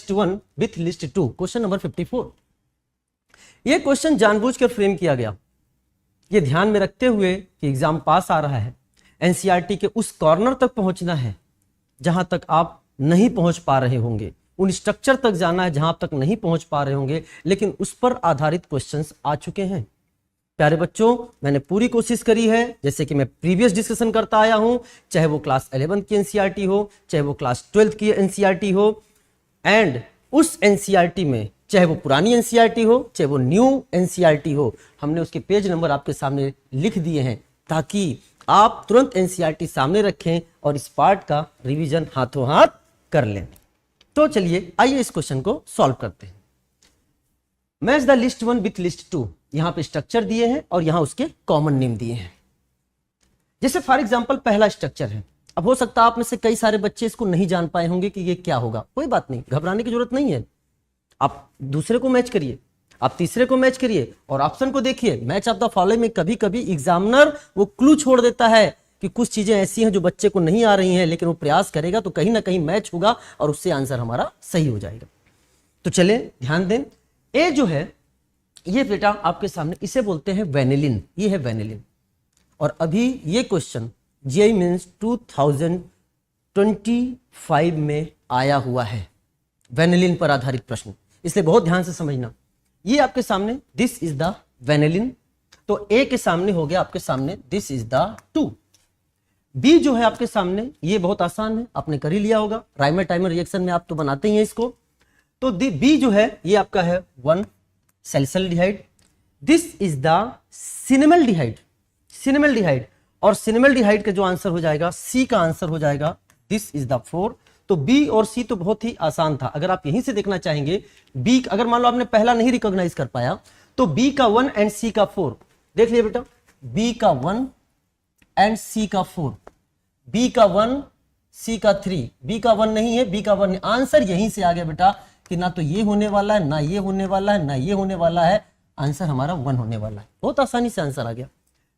List 1 with list 2, question number 54। ये question जानबूझकर frame किया गया, ये ध्यान में रखते हुए कि एग्जाम पास आ रहा है, एनसीईआरटी के उस कॉर्नर तक पहुंचना है जहां तक आप नहीं पहुंच पा रहे होंगे, उन स्ट्रक्चर तक जाना है जहां तक नहीं पहुंच पा रहे होंगे, लेकिन उस पर आधारित क्वेश्चंस आ चुके हैं। प्यारे बच्चों, मैंने पूरी कोशिश करी है, जैसे कि मैं प्रीवियस डिस्कशन करता आया हूं, चाहे वो क्लास 11 की एनसीईआरटी हो, चाहे वो क्लास 12 की एनसीईआरटी हो, एंड उस एनसीईआरटी में चाहे वो पुरानी एनसीईआरटी हो, चाहे वो न्यू एनसीईआरटी हो, हमने उसके पेज नंबर आपके सामने लिख दिए हैं ताकि आप तुरंत एनसीईआरटी सामने रखें और इस पार्ट का रिवीजन हाथों हाथ कर लें। तो चलिए आइए इस क्वेश्चन को सॉल्व करते हैं। Match the list 1 with list 2, यहां पे स्ट्रक्चर दिए हैं और यहां उसके कॉमन नेम दिए हैं। जैसे फॉर एग्जांपल पहला स्ट्रक्चर है, अब हो सकता है आप में से कई सारे बच्चे इसको नहीं जान पाए होंगे कि ये क्या होगा। कोई बात नहीं, घबराने की जरूरत नहीं है। आप दूसरे को मैच करिए, आप तीसरे को मैच करिए और ऑप्शन को देखिए। मैच ऑफ द फॉलोइंग में कभी कभी एग्जामिनर वो क्लू छोड़ देता है कि कुछ चीजें ऐसी हैं जो बच्चे को नहीं आ रही हैं, लेकिन वो प्रयास करेगा तो कहीं ना कहीं मैच होगा और उससे आंसर हमारा सही हो जाएगा। तो चले ध्यान दें, ए जो है ये बेटा आपके सामने, इसे बोलते हैं वेनिलिन, ये है वेनिलिन। और अभी ये क्वेश्चन जेईई मेंस 2025 में आया हुआ है, वेनिलिन पर आधारित प्रश्न, इसलिए बहुत ध्यान से समझना। ये आपके सामने दिस इज द वेनिलिन, तो ए के सामने हो गया आपके सामने दिस इज द 2। बी जो है आपके सामने, ये बहुत आसान है, आपने कर ही लिया होगा, राइमर टाइमर रिएक्शन में आप तो बनाते ही हैं इसको। तो बी जो है ये आपका है 1 सैलिसिलडिहाइड, दिस इज द सिनेमल्डिहाइड, सिनेमल्डिहाइड, और सिनेमल्डिहाइड का जो आंसर हो जाएगा, सी का आंसर हो जाएगा दिस इज द 4। तो बी और सी तो बहुत ही आसान था। अगर आप यहीं से देखना चाहेंगे, बी अगर मान लो आपने पहला नहीं रिकॉग्नाइज कर पाया तो बी का 1 एंड सी का 4, देख लिया बेटा, बी का 1 एंड सी का 4, बी का 1 सी का 3, बी का 1 नहीं है, बी का 1 नहीं। आंसर यहीं से आ गया बेटा कि ना तो ये होने वाला है, ना ये होने वाला है, ना ये होने वाला है, आंसर हमारा 1 होने वाला है। बहुत आसानी से आंसर आ गया।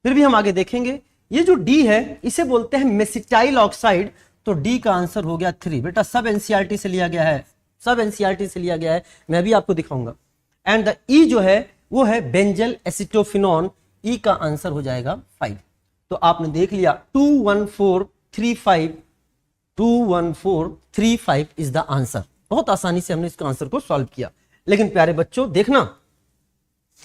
फिर भी हम आगे देखेंगे, ये जो डी है इसे बोलते हैं मेसिटाइल ऑक्साइड, तो डी का आंसर हो गया 3। बेटा सब एनसीईआरटी से लिया गया है, सब एनसीईआरटी से लिया गया है, मैं अभी आपको दिखाऊंगा। एंड द ई जो है वो है बेंजल एसिटोफिनॉन, ई का आंसर हो जाएगा 5। तो आपने देख लिया 21435, 21435 इज द आंसर। बहुत आसानी से हमने इसका आंसर को सॉल्व किया। लेकिन प्यारे बच्चों देखना,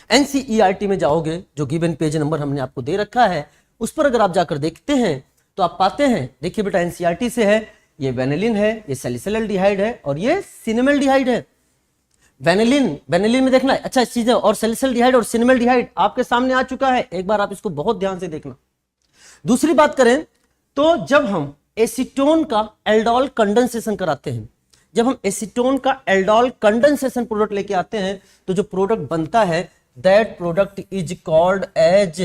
एनसीईआरटी में जाओगे, जो गिवन पेज नंबर हमने आपको दे रखा है, उस पर अगर आप जाकर देखते हैं तो आप पाते हैं, देखिए बेटा एनसीईआरटी से है, ये वेनिलिन है, ये सैलिसिलडिहाइड है और ये सिनेमल्डिहाइड है। वेनिलिन, वेनिलिन में देखना अच्छा चीज है, और सैलिसिलडिहाइड और सिनेमल्डिहाइड आपके सामने आ चुका है, एक बार आप इसको बहुत ध्यान से देखना। दूसरी बात करें तो जब हम एसीटोन का एल्डोल कंडेंसेशन कराते हैं, जब हम एसीटोन का एल्डोल कंडेंसेशन प्रोडक्ट लेके आते हैं, तो जो प्रोडक्ट बनता है that product is called as,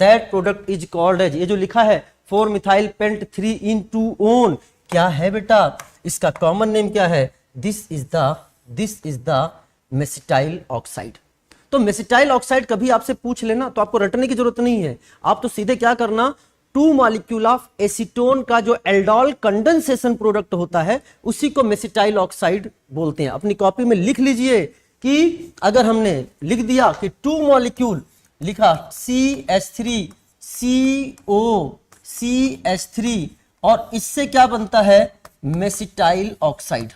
that product is called as, ये जो लिखा है 4 मिथाइल पेंट 3 इन 2 ओन, क्या है बेटा, इसका कॉमन नेम क्या है, this is the mesityl oxide. तो मेसिटाइल ऑक्साइड कभी आपसे पूछ लेना तो आपको रटने की जरूरत नहीं है, आप तो सीधे क्या करना, 2 मॉलिक्यूल ऑफ एसीटोन का जो एल्डोल कंडेंसेशन प्रोडक्ट होता है उसी को मेसिटाइल ऑक्साइड बोलते हैं। अपनी कॉपी में लिख लीजिए कि अगर हमने लिख दिया कि 2 मॉलिक्यूल लिखा CH3 CO CH3 और इससे क्या बनता है, मेसिटाइल ऑक्साइड,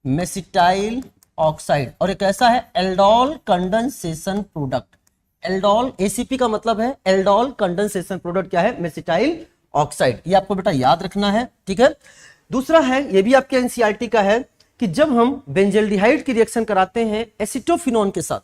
मेसिटाइल ऑक्साइड, और एक ऐसा है aldol condensation product. Aldol ACP का मतलब है एल्डोल कंडेंसेशन प्रोडक्ट क्या है, मेसिटाइल ऑक्साइड। ये आपको बेटा याद रखना है, ठीक है। दूसरा है, ये भी आपके एनसीईआरटी का है, कि जब हम बेंजल्डिहाइड की रिएक्शन कराते हैं एसिटोफिनोन के साथ,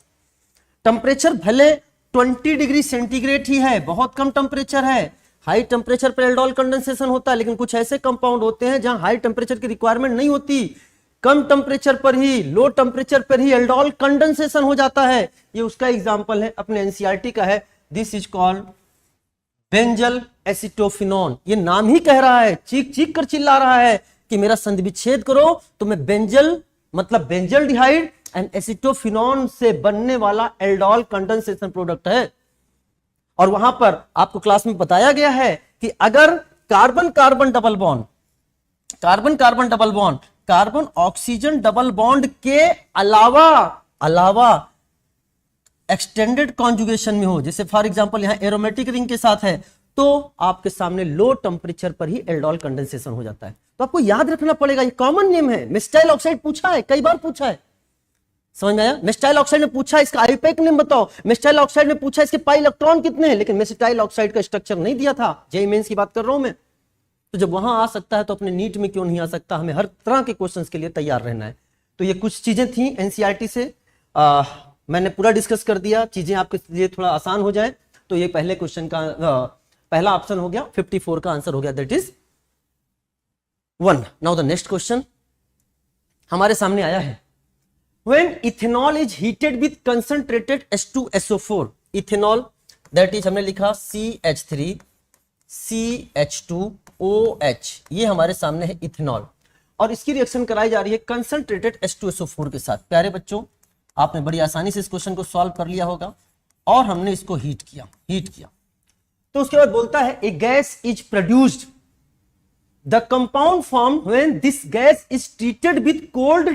टेम्परेचर भले 20 डिग्री सेंटीग्रेड ही है, बहुत कम टेम्परेचर है, हाई टेम्परेचर पर एल्डोल कंडेंसेशन होता है, लेकिन कुछ ऐसे कंपाउंड होते हैं जहां हाई टेम्परेचर की रिक्वायरमेंट नहीं होती, कम टेम्परेचर पर ही, लो टेम्परेचर पर ही एल्डोल कंडेंसेशन हो जाता है। ये उसका एग्जांपल है, अपने एनसीईआरटी का है, this is called benzyl acetophenone. ये नाम ही कह रहा है, चीख चीख कर चिल्ला रहा है कि मेरा संधि विच्छेद करो, तो मैं बेंजल मतलब बेंजल्डिहाइड एंड एसिटोफिनोन से बनने वाला एल्डोल कंडेंसेशन प्रोडक्ट है। और वहां पर आपको क्लास में बताया गया है कि अगर carbon carbon double bond, carbon carbon double bond carbon oxygen double bond के अलावा एक्सटेंडेड कॉन्जुगेशन में हो, जैसे फॉर एग्जांपल यहां एरोमेटिक रिंग के साथ है, तो आपके सामने लो टेम्परेचर पर ही एल्डोल कंडेंसेशन हो जाता है। तो आपको याद रखना पड़ेगा, ये कॉमन नेम है। मेस्टाइल ऑक्साइड पूछा है, कई बार पूछा है, समझ में आया? मेस्टाइल ऑक्साइड ने पूछा इसका आईयूपैक नेम बताओ, मेस्टाइल ऑक्साइड ने पूछा इसके पाई इलेक्ट्रॉन कितने हैं, लेकिन मेस्टाइल ऑक्साइड का स्ट्रक्चर नहीं दिया था। जेईई मेंस की बात कर रहा हूं मैं। तो जब वहां आ सकता है तो अपने नीट में क्यों नहीं आ सकता? हमें हर तरह के क्वेश्चंस के लिए तैयार रहना है। तो ये कुछ चीजें थी एनसीईआरटी से, मैंने पूरा डिस्कस कर दिया, चीजें आपके लिए थोड़ा आसान हो जाए। तो ये पहले क्वेश्चन का पहला ऑप्शन हो गया, 54 का आंसर हो गया, that is 1। Now the next question हमारे सामने आया है, when ethanol is heated with concentrated H2SO4, ethanol that is हमने लिखा CH3 CH2OH, ये हमारे सामने है इथेनॉल, और इसकी रिएक्शन कराई जा रही है कंसंट्रेटेड H2SO4 के साथ। प्यारे बच्चों, आपने बड़ी आसानी से इस क्वेश्चन को सॉल्व कर लिया होगा, और हमने इसको हीट किया। तो उसके बाद बोलता है a gas is produced, the compound form when this gas is treated with cold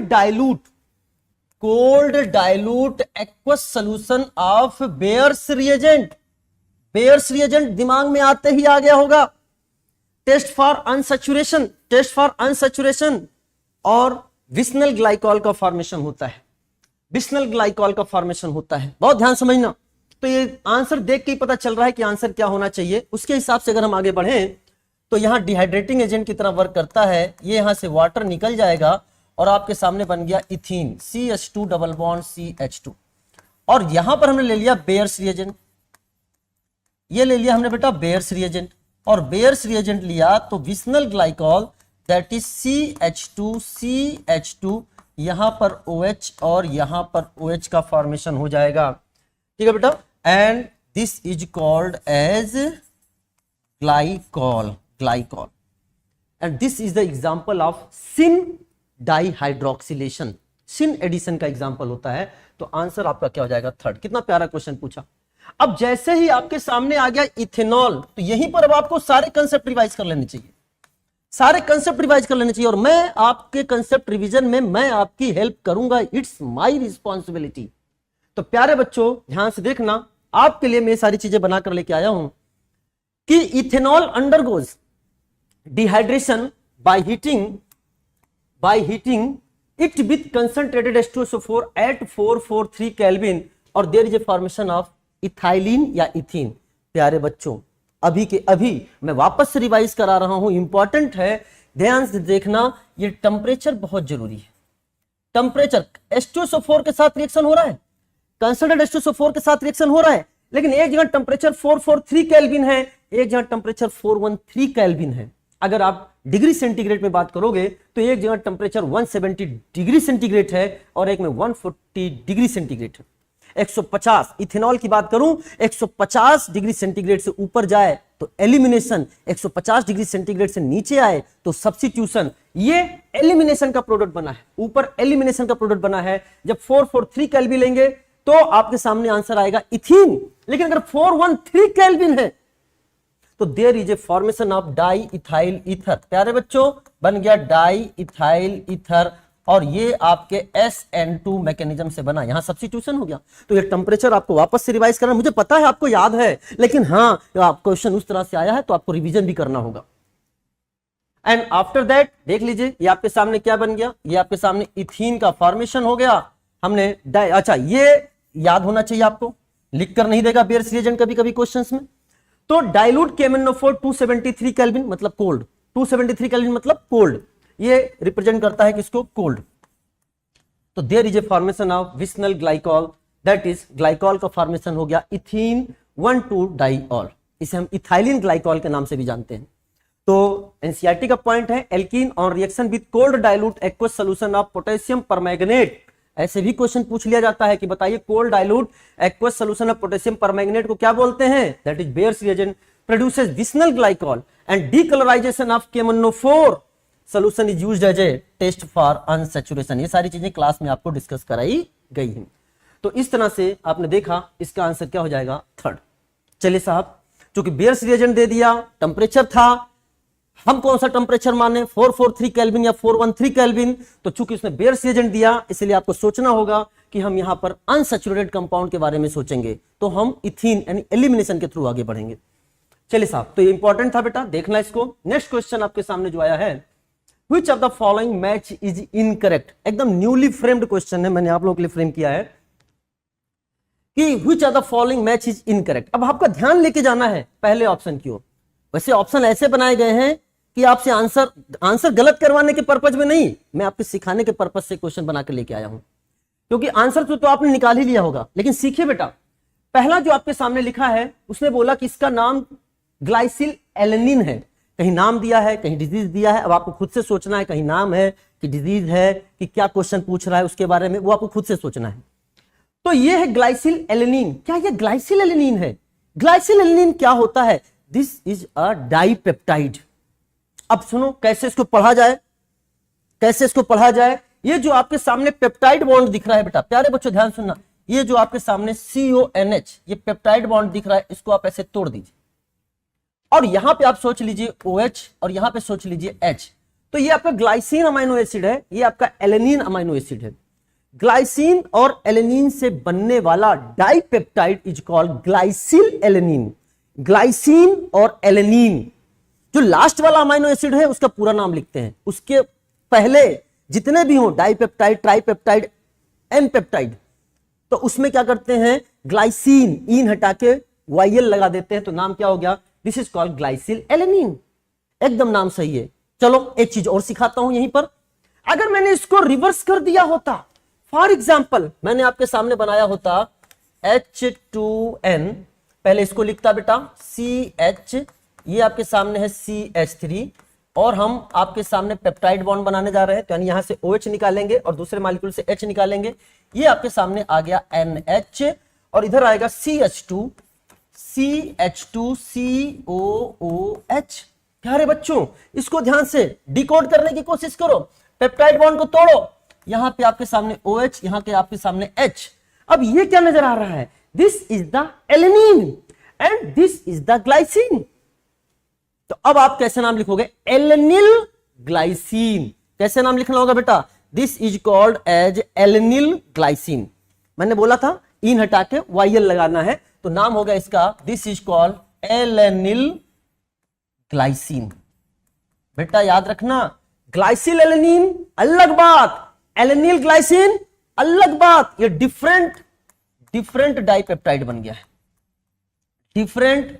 dilute aqueous solution of Baeyer's reagent. Baeyer's reagent दिमाग में आते ही आ गया होगा। टेस्ट फॉर अनसैचुरेशन और विस्नल ग्लाइकॉल का फॉर्मेशन होता है। बहुत ध्यान समझना। तो ये आंसर देख के ही पता चल रहा है कि आंसर क्या होना चाहिए। उसके हिसाब से अगर हम आगे बढ़ें तो यहां डिहाइड्रेटिंग एजेंट की तरह वर्क करता है। ये यहां से वाटर निकल जाएगा और आपके सामने बन गया ethene, CH2 double bond CH2, और यहां पर हमने ले लिया बेयर्स रिएजेंट। ये ले लिया हमने बेटा बेयर्स रिएजेंट, और बेयर्स रिएजेंट लिया तो विस्नल ग्लाइकॉल दैट इज CH2 यहां पर OH और यहां पर OH का फॉर्मेशन हो जाएगा। ठीक है बेटा, and this is called as glycol, and this is the example of syn dihydroxylation. Syn addition का एग्जांपल होता है। तो आंसर आपका क्या हो जाएगा? 3rd। कितना प्यारा क्वेश्चन पूछा। अब जैसे ही आपके सामने आ गया इथेनॉल, तो यहीं पर अब आपको सारे कंसेप्ट रिवाइज कर लेने चाहिए, और मैं आपके कंसेप्ट रिवीजन में मैं आपकी हेल्प करूंगा। It's my responsibility. तो प्यारे बच्चों ध्यान से देखना, आपके लिए मैं सारी चीजें बनाकर लेके आया हूं कि ethanol undergoes dehydration by heating it with concentrated H2SO4 at 443 Kelvin और there is a formation of ethylene या इथीन। प्यारे बच्चों, अभी के अभी मैं वापस से रिवाइज करा रहा हूं, इंपॉर्टेंट है, ध्यान से देखना। ये टेम्परेचर बहुत जरूरी है। टेम्परेचर H2SO4 के साथ रिएक्शन हो रहा है, कंसंट्रेटेड H2SO4 के साथ रिएक्शन हो रहा है, लेकिन एक जगह टेम्परेचर 443 केल्विन है, एक जगह टेम्परेचर 413 केल्विन है। अगर आप डिग्री सेंटीग्रेड में बात करोगे तो एक जगह टेम्परेचर 170 डिग्री सेंटीग्रेड है और एक में 140 डिग्री सेंटीग्रेड है। 150 इथेनॉल की बात करूं, 150 डिग्री सेंटीग्रेड से ऊपर जाए तो एलिमिनेशन, 150 डिग्री सेंटीग्रेड से नीचे आए तो सब्स्टिट्यूशन। ये एलिमिनेशन का प्रोडक्ट बना है, ऊपर एलिमिनेशन का प्रोडक्ट बना है। जब 443 केल्विन लेंगे तो आपके सामने आंसर आएगा इथीन, लेकिन अगर 413 केल्विन है तो there is a formation of diethyl ether. प्यारे बच्चों, बन गया डाई इथाइल ईथर, और ये आपके SN2 मैकेनिज्म से बना, यहां सब्स्टिट्यूशन हो गया। तो ये टेम्परेचर आपको वापस से रिवाइज करना, मुझे पता है आपको याद है, लेकिन हाँ आप क्वेश्चन उस तरह से आया है तो आपको रिवीजन भी करना होगा। एंड आफ्टर दैट देख लीजिए, ये आपके सामने क्या बन गया, ये आपके सामने इथीन का फॉर्मेशन हो गया। हमने अच्छा, ये याद होना चाहिए आपको, लिख कर नहीं देगा बेयर्स रिएजेंट कभी कभी क्वेश्चंस में। तो डाइल्यूट KMnO4 273 केल्विन मतलब कोल्ड, 273 केल्विन मतलब कोल्ड, ये रिप्रेजेंट करता है किसको? कोल्ड। तो there is a formation of vicinal glycol, that is glycol का फॉर्मेशन हो गया इथीन 1,2 डाइऑल, इसे हम इथाइलिन ग्लाइकॉल के नाम से भी जानते हैं। तो एनसीईआरटी का पॉइंट है alkene on reaction with cold dilute aqueous solution of potassium permanganate. ऐसे भी क्वेश्चन पूछ लिया जाता है कि बताइए cold dilute aqueous solution of potassium permanganate को क्या बोलते हैं? That is Baeyer's reagent produces vicinal glycol and decolourisation of KMnO4 solution is used as a test for unsaturation. ये सारी चीजें क्लास में आपको डिस्कस कराई गई हैं। तो इस तरह से आपने देखा, इसका आंसर क्या हो जाएगा? 3rd। चलिए साहब, चूंकि बेयर्स रिएजेंट दे दिया, टेम्परेचर था, हम कौन सा टेम्परेचर माने, 443 केल्विन या 413 केल्विन। तो चूंकि उसने बेयर्स रिएजेंट दिया, इसलिए आपको सोचना होगा कि हम यहां पर अनसैचुरेटेड कंपाउंड के बारे में सोचेंगे, तो हम इथीन यानी एलिमिनेशन के थ्रू आगे बढ़ेंगे। चलिए साहब, तो ये इंपॉर्टेंट था बेटा, देखना इसको। नेक्स्ट क्वेश्चन आपके सामने जो आया है, which of the following match is incorrect. एकदम न्यूली फ्रेम्ड क्वेश्चन है, मैंने आप लोगों के लिए फ्रेम किया है कि which of the following match is incorrect. अब आपका ध्यान लेके जाना है पहले ऑप्शन की ओर। वैसे ऑप्शन ऐसे बनाए गए हैं कि आपसे आंसर गलत करवाने के पर्पज में नहीं, मैं आपके सिखाने के पर्पज से क्वेश्चन बना के लेके आया हूं, क्योंकि आंसर तो आपने निकाल ही लिया होगा। लेकिन सीखिए बेटा, पहला जो आपके सामने लिखा है उसने बोला कि इसका नाम ग्लाइसिल एलेनिन है। कहीं नाम दिया है, कहीं डिजीज दिया है। अब आपको खुद से सोचना है कहीं नाम है कि डिजीज है कि क्या क्वेश्चन पूछ रहा है उसके बारे में, वो आपको खुद से सोचना है। तो ये है ग्लाइसिल एलेनिन। क्या ये ग्लाइसिल एलेनिन है? ग्लाइसिल एलेनिन क्या होता है? This is a dipeptide. अब सुनो कैसे इसको पढ़ा जाए, कैसे इसको पढ़ा जाए। ये जो आपके सामने पेप्टाइड बॉन्ड दिख रहा है बेटा, प्यारे बच्चों ध्यान सुनना, ये जो आपके सामने CONH ये पेप्टाइड बॉन्ड दिख रहा है, इसको आप ऐसे तोड़ दीजिए और यहां पे आप सोच लीजिए OH और यहां पे सोच लीजिए H। तो ये आपका ग्लाइसिन अमाइनो एसिड है, ये आपका एलेनिन अमाइनो एसिड है। ग्लाइसिन और एलेनिन से बनने वाला dipeptide is called glycyl alanine. Glycine और एलेनिन, जो लास्ट वाला अमाइनो एसिड है उसका पूरा नाम लिखते हैं, उसके पहले जितने भी हो डाइपेप्टाइड, ट्राइपेप्टाइड, एन पेप्टाइड, तो उसमें क्या करते हैं, ग्लाइसिन इन हटा के YL लगा देते हैं, तो नाम क्या हो गया? This is called glycyl alanine. एकदम नाम सही है। चलो एक चीज और सिखाता हूं यहीं पर। अगर मैंने इसको रिवर्स कर दिया होता, फॉर एग्जाम्पल मैंने आपके सामने बनाया होता H2N, पहले इसको लिखता बेटा CH, ये आपके सामने है CH3, और हम आपके सामने पेप्टाइड बॉन्ड बनाने जा रहे हैं, तो यानी यहां से OH निकालेंगे और दूसरे मॉलिक्यूल से H निकालेंगे। ये आपके सामने आ गया NH और इधर आएगा CH2 COOH। प्यारे बच्चों इसको ध्यान से डिकोड करने की कोशिश करो। पेप्टाइड बॉन्ड को तोड़ो, यहां पे आपके सामने OH, यहां के आपके सामने H। अब ये क्या नजर आ रहा है? This is the alanine and this is the glycine. तो अब आप कैसे नाम लिखोगे? Alanyl glycine. कैसे नाम लिखना होगा बेटा? This is called as alanyl glycine. मैंने बोला था इन हटा के YL लगाना है, तो नाम होगा इसका दिस इज कॉल्ड एलेनिल ग्लाइसिन। बेटा याद रखना, ग्लाइसिल एलेनिन अलग बात, एलेनिल ग्लाइसिन अलग बात। ये डिफरेंट डाइपेप्टाइड बन गया है, डिफरेंट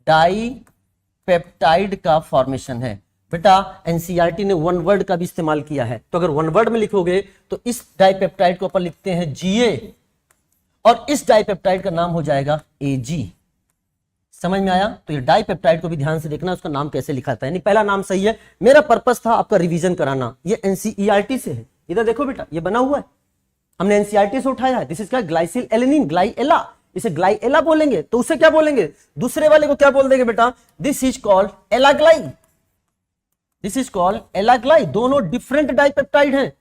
डाइपेप्टाइड का फॉर्मेशन है। बेटा एनसीईआरटी ने वन वर्ड का भी इस्तेमाल किया है, तो अगर वन वर्ड में लिखोगे तो इस डाइपेप्टाइड को अपन लिखते हैं GA और इस डाइपेप्टाइड का नाम हो जाएगा AG। समझ में आया? तो ये डाइपेप्टाइड को भी ध्यान से देखना, उसका नाम कैसे लिखा था। यानी पहला नाम सही है, मेरा पर्पस था आपका रिवीजन कराना। ये एनसीईआरटी से है, इधर देखो बेटा ये बना हुआ है, हमने एनसीईआरटी से उठाया है। दिस इज क्या? ग्लाइसिल एलेनिन, ग्लाइएला। इसे ग्लाइएला बोलेंगे तो उसे क्या बोलेंगे? दूसरे वाले को क्या बोल देंगे बेटा? This is called Ala Gly. This is called Ala Gly. दोनों डिफरेंट डाइपेप्टाइड हैं।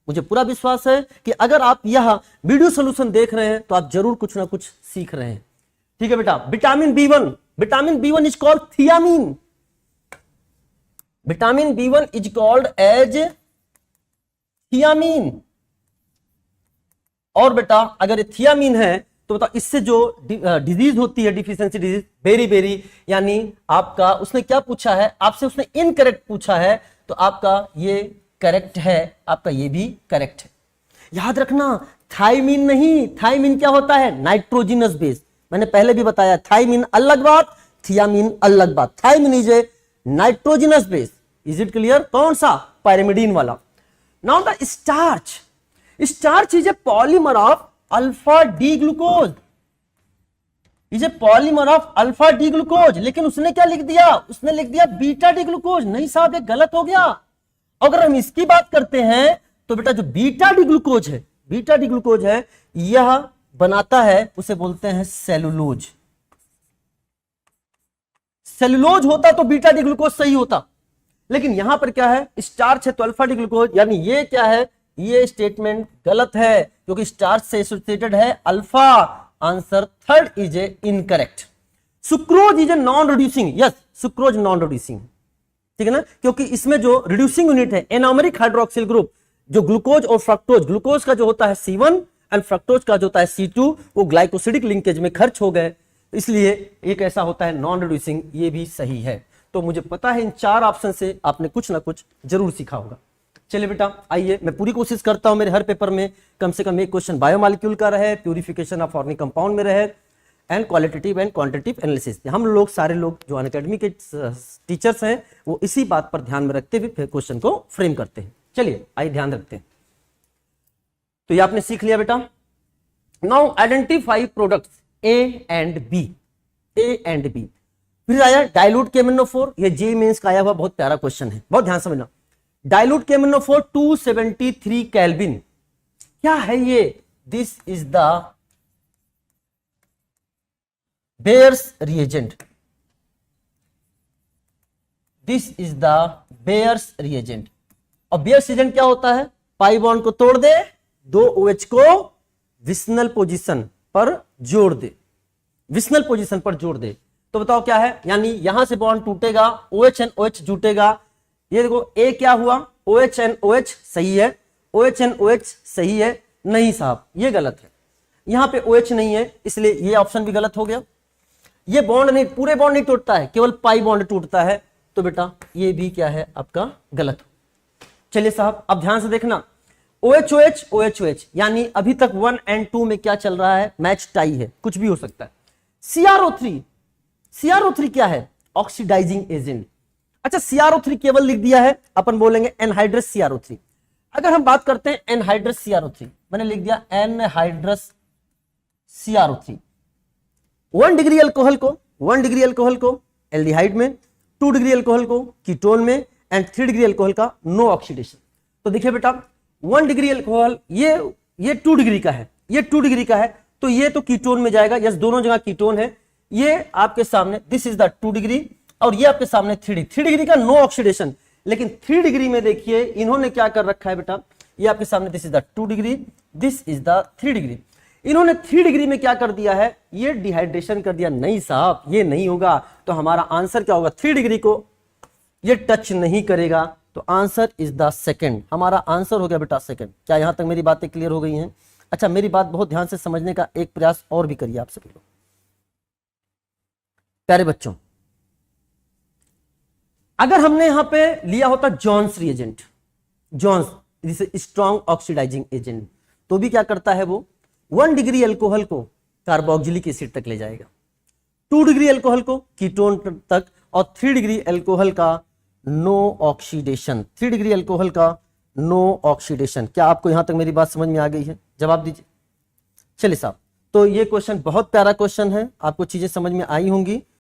मुझे पूरा विश्वास है कि अगर आप यह वीडियो सोल्यूशन देख रहे हैं तो आप जरूर कुछ ना कुछ सीख रहे हैं। ठीक है बेटा। Vitamin B1 is called thiamine. Vitamin B1 is called as thiamine. और बेटा अगर ये थियामीन है तो बता, इससे जो डिजीज होती है, डिफिशियंसी डिजीज, बेरी यानी आपका उसने क्या पूछा है आपसे? उसने इनकरेक्ट पूछा है, तो आपका ये करेक्ट है, आपका ये भी करेक्ट है। याद रखना थाइमिन नहीं, थाइमिन क्या होता है? Nitrogenous base. मैंने पहले भी बताया थाइमिन अलग बात, थियामीन अलग बात। Thymine is a nitrogenous base. Is it clear? कौन सा? पायरिमिडीन वाला। Now the starch is a polymer of alpha D glucose. Is a polymer of alpha D glucose. लेकिन उसने क्या लिख दिया? उसने लिख दिया बीटा डी ग्लूकोज। नहीं साहब, ये गलत हो गया। अगर हम इसकी बात करते हैं तो बेटा जो बीटा डी ग्लूकोज है, यह बनाता है, उसे बोलते हैं सेलुलोज। सेलुलोज होता तो बीटा डी ग्लूकोज सही होता, लेकिन यहां पर क्या है? स्टार्च है तो अल्फा डी ग्लूकोज। यानी ये क्या है? ये स्टेटमेंट गलत है, क्योंकि स्टार्च से एसोसिएटेड है alpha. Answer third is a incorrect. Sucrose is a non reducing. Yes, sucrose non reducing. ठीक है ना, क्योंकि इसमें जो रिड्यूसिंग यूनिट है एनोमेरिक हाइड्रोक्सिल ग्रुप, जो ग्लूकोज और फ्रक्टोज, ग्लूकोज का जो होता है C1 एंड फ्रक्टोज का जो होता है C2, वो ग्लाइकोसिडिक लिंकेज में खर्च हो गए, इसलिए एक ऐसा होता है नॉन रिड्यूसिंग। ये भी सही है। तो मुझे पता है इन 4 ऑप्शन से आपने कुछ ना कुछ जरूर सीखा होगा। चलिए बेटा आइए, मैं पूरी कोशिश करता हूं मेरे हर पेपर में कम से कम एक क्वेश्चन बायोमॉलिक्यूल का रहे, प्यूरिफिकेशन ऑफ ऑर्गेनिक कंपाउंड में रहे, and qualitative and quantitative analysis. हम लोग सारे लोग जो अनअकैडमी के टीचर्स हैं वो इसी बात पर ध्यान में रखते हुए फिर क्वेश्चन को फ्रेम करते हैं। चलिए आइए ध्यान रखते हैं। तो ये आपने सीख लिया बेटा। Now identify products A and B. A and B. फिर आया डाइल्यूट KMnO4, ये जे मेंस का आया हुआ बहुत प्यारा क्वेश्चन है, बहुत ध्यान समझना। डाइल्यूट KMnO4 273 केल्विन, क्या है ये? This is the bears reagent. This is the bears reagent. और बेयर्स रिएजेंट क्या होता है? पाई बॉन्ड को तोड़ दे, 2 OH को विस्नल पोजीशन पर जोड़ दे, विस्नल पोजीशन पर जोड़ दे। तो बताओ क्या है? यानी यहां से बॉन्ड टूटेगा, OH एंड OH जुटेगा। ये देखो A क्या हुआ? OH एंड OH सही है, OH एंड OH सही है। नहीं साहब ये गलत है, यहां पे OH नहीं है, इसलिए ये ऑप्शन भी गलत हो गया। ये बॉन्ड नहीं, पूरे बॉन्ड नहीं टूटता है, केवल पाई बॉन्ड टूटता है, तो बेटा ये भी क्या है आपका गलत। चलिए साहब अब ध्यान से देखना, OH OH OH OH, यानी अभी तक 1 एंड 2 में क्या चल रहा है? मैच टाई है, कुछ भी हो सकता है। CrO3, CrO3 क्या है? Oxidising agent. अच्छा CrO3 केवल लिख दिया है, अपन बोलेंगे एनहाइड्रस CrO3। अगर हम बात करते हैं एनहाइड्रस CrO3, मैंने लिख दिया एनहाइड्रस CrO3। 1 डिग्री अल्कोहल को, 1 डिग्री अल्कोहल को एल्डिहाइड में, 2 डिग्री अल्कोहल को कीटोन में, एंड 3 डिग्री अल्कोहल का नो ऑक्सीडेशन। तो देखिए बेटा 1 डिग्री अल्कोहल, ये 2 डिग्री का है, ये 2 डिग्री का है, तो ये तो कीटोन में जाएगा। यस, दोनों जगह कीटोन है। ये आपके सामने दिस इज द 2 डिग्री, और ये आपके सामने 3 डिग्री का नो ऑक्सीडेशन। लेकिन 3 डिग्री में देखिए इन्होंने क्या कर रखा है बेटा, ये आपके सामने this is the 2 degree, this is the 3 degree. इन्होंने 3 डिग्री में क्या कर दिया है? ये डिहाइड्रेशन कर दिया। नहीं साहब ये नहीं होगा, तो हमारा आंसर क्या होगा? 3 डिग्री को ये टच नहीं करेगा, तो आंसर इज द सेकंड। हमारा आंसर हो गया बेटा सेकंड। क्या यहां तक मेरी बातें क्लियर हो गई हैं? अच्छा मेरी बात बहुत ध्यान से समझने का एक प्रयास और भी करिए आप सभी लोग। प्यारे बच्चों, अगर हमने यहां पे लिया होता जॉन्स रिएजेंट, जॉन्स जिसे स्ट्रॉन्ग ऑक्सीडाइजिंग एजेंट, तो भी क्या करता है वो? 1 डिग्री अल्कोहल को कार्बोक्सिलिक एसिड तक ले जाएगा, 2 डिग्री अल्कोहल को कीटोन तक, और 3 डिग्री अल्कोहल का नो ऑक्सीडेशन, 3 डिग्री अल्कोहल का नो ऑक्सीडेशन। क्या आपको यहां तक मेरी बात समझ में आ गई है? जवाब दीजिए। चलिए साहब, तो ये क्वेश्चन बहुत प्यारा क्वेश्चन है, आपको चीजें समझ में आई होंगी।